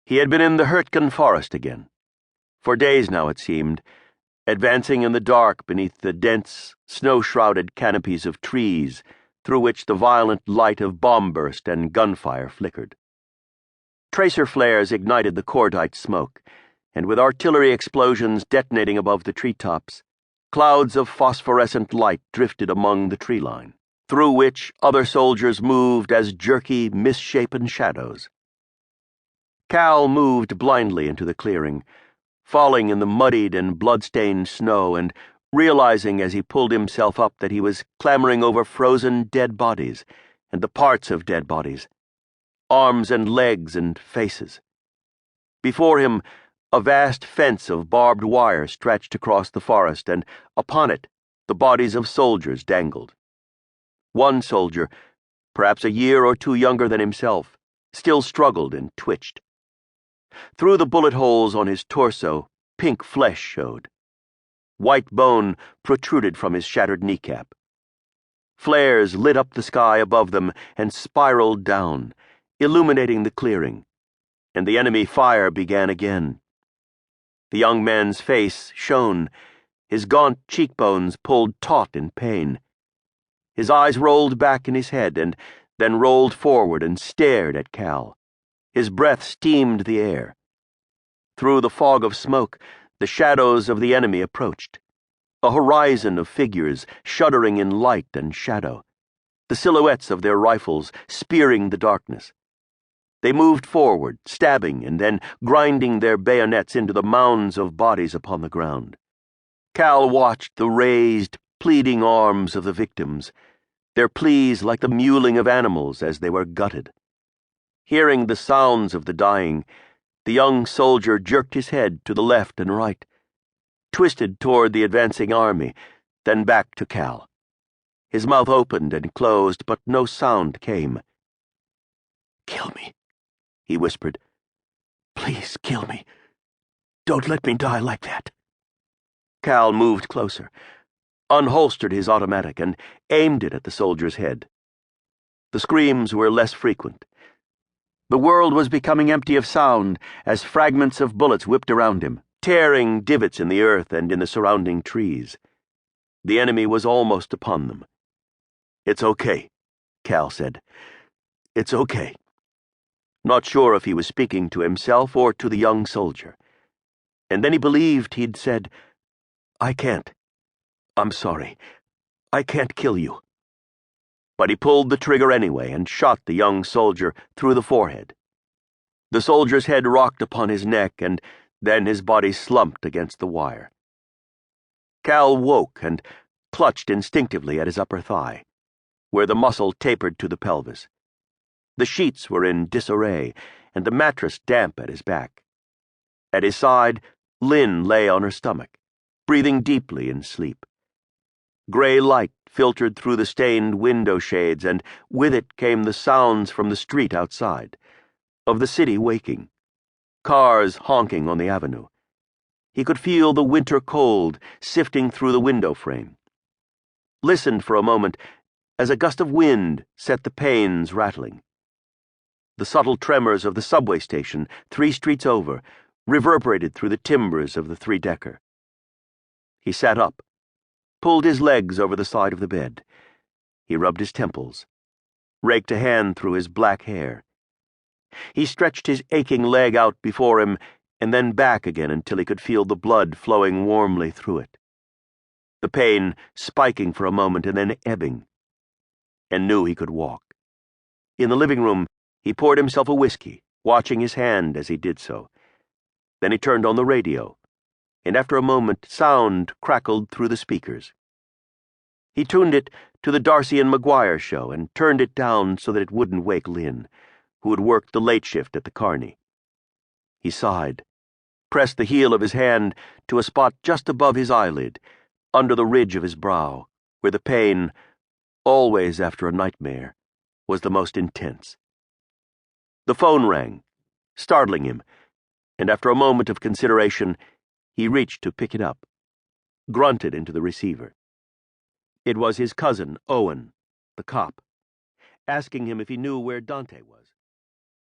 He had been in the Hachette forest again. For days now, it seemed, advancing in the dark beneath the dense, snow-shrouded canopies of trees through which the violent light of bomb burst and gunfire flickered. Tracer flares ignited the cordite smoke, and with artillery explosions detonating above the treetops, clouds of phosphorescent light drifted among the tree line, through which other soldiers moved as jerky, misshapen shadows. Cal moved blindly into the clearing, falling in the muddied and blood-stained snow and realizing as he pulled himself up that he was clambering over frozen dead bodies and the parts of dead bodies, arms and legs and faces. Before him, a vast fence of barbed wire stretched across the forest, and upon it, the bodies of soldiers dangled. One soldier, perhaps a year or two younger than himself, still struggled and twitched. Through the bullet holes on his torso, pink flesh showed. White bone protruded from his shattered kneecap. Flares lit up the sky above them and spiraled down, illuminating the clearing, and the enemy fire began again. The young man's face shone, his gaunt cheekbones pulled taut in pain. His eyes rolled back in his head and then rolled forward and stared at Cal. His breath steamed the air. Through the fog of smoke, the shadows of the enemy approached. A horizon of figures shuddering in light and shadow, the silhouettes of their rifles spearing the darkness. They moved forward, stabbing and then grinding their bayonets into the mounds of bodies upon the ground. Cal watched the raised, pleading arms of the victims, their pleas like the mewling of animals as they were gutted. Hearing the sounds of the dying, the young soldier jerked his head to the left and right, twisted toward the advancing army, then back to Cal. His mouth opened and closed, but no sound came. "Kill me," he whispered. "Please kill me. Don't let me die like that." Cal moved closer, unholstered his automatic, and aimed it at the soldier's head. The screams were less frequent. The world was becoming empty of sound as fragments of bullets whipped around him, tearing divots in the earth and in the surrounding trees. The enemy was almost upon them. "It's okay," Cal said. "It's okay." Not sure if he was speaking to himself or to the young soldier. And then he believed he'd said, "I can't. I'm sorry. I can't kill you." But he pulled the trigger anyway and shot the young soldier through the forehead. The soldier's head rocked upon his neck, and then his body slumped against the wire. Cal woke and clutched instinctively at his upper thigh, where the muscle tapered to the pelvis. The sheets were in disarray, and the mattress damp at his back. At his side, Lynn lay on her stomach, breathing deeply in sleep. Gray light filtered through the stained window shades, and with it came the sounds from the street outside, of the city waking, cars honking on the avenue. He could feel the winter cold sifting through the window frame. Listened for a moment as a gust of wind set the panes rattling. The subtle tremors of the subway station 3 streets over reverberated through the timbers of the 3-decker. He sat up, pulled his legs over the side of the bed. He rubbed his temples, raked a hand through his black hair. He stretched his aching leg out before him and then back again until he could feel the blood flowing warmly through it. The pain spiking for a moment and then ebbing, and knew he could walk. In the living room, he poured himself a whiskey, watching his hand as he did so. Then he turned on the radio, and after a moment sound crackled through the speakers. He tuned it to the Darcy and McGuire show and turned it down so that it wouldn't wake Lynn, who had worked the late shift at the Carney. He sighed, pressed the heel of his hand to a spot just above his eyelid, under the ridge of his brow, where the pain, always after a nightmare, was the most intense. The phone rang, startling him, and after a moment of consideration, he reached to pick it up, grunted into the receiver. It was his cousin, Owen, the cop, asking him if he knew where Dante was.